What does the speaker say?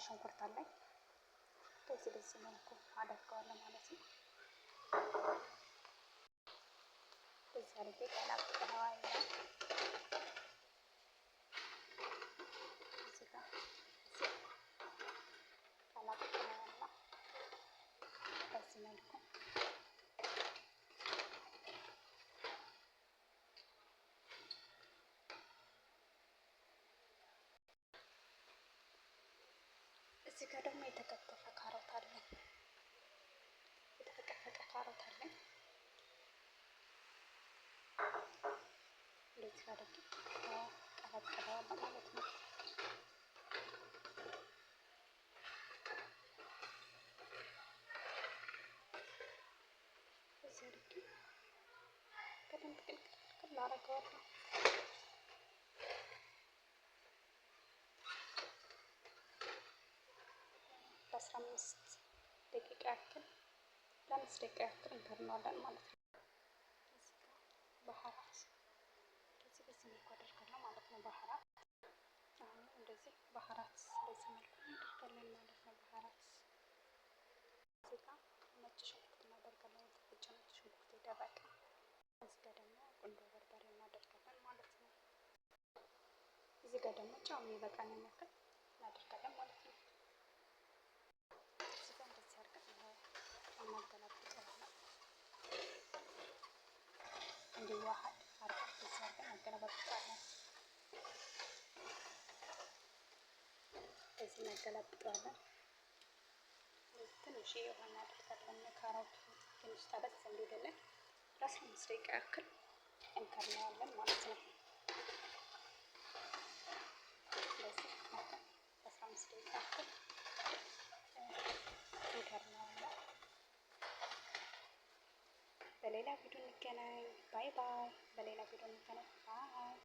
ሽንኩርት አለኝ። በዚህ መልኩ አደርገዋለሁ ማለት ነው። በዚህ አድርጌ ቀላቅለዋለሁ። እዚህ ጋር ቀላቅለዋለሁ በዚህ መልኩ እዚህ ጋር ደግሞ የተከተፈ ካሮት አለኝ። የተፈቀፈቀ ካሮት አለኝ። እንደዚህ አድርጌ ቀላቅለዋለሁ ማለት ነው። እዚህ አድርጌ በደንብ ቅልቅል አደርገዋለሁ። ለ15 ደቂቃ ያክል ለ5 ደቂቃ ያክል እንከድነዋለን ማለት ነው። ባህራት እንደዚህ በዚህ መልኩ አደርጋለሁ ማለት ነው። ባህራት አሁን እንደዚህ ባህራት በዚህ መልኩ እናደርጋለን ማለት ነው። ባህራት እዚህ ጋር ነጭ ሽንኩርት እናደርጋለን። የተፈጨ ነጭ ሽንኩርት የደረቀ። እዚህ ጋር ደግሞ ቁንዶ በርበሬ እናደርጋለን ማለት ነው። እዚህ ጋር ደግሞ ጨው የሚበቃንን ያክል እናደርጋለን ማለት ነው። እዚህ ጋር እንደዚህ አድርገን እናገላብጠዋለን እንዲዋሃድ አድርገን እንደዚህ አድርገን እናገላብጠዋለን። እዚህ እናገላብጠዋለን። ትንሽ ውሃ እናደርጋለን። ካሮቱ ትንሽ ጠበስ እንዲልልን ለ15 ደቂቃ ያክል እንከድነዋለን ማለት ነው። እንደዚህ ለ15 ደቂቃ ያክል እንከድነዋለን። በሌላ ቪዲዮ እንገናኝ። ባይ ባይ። በሌላ ቪዲዮ እንገናኝ። ባይ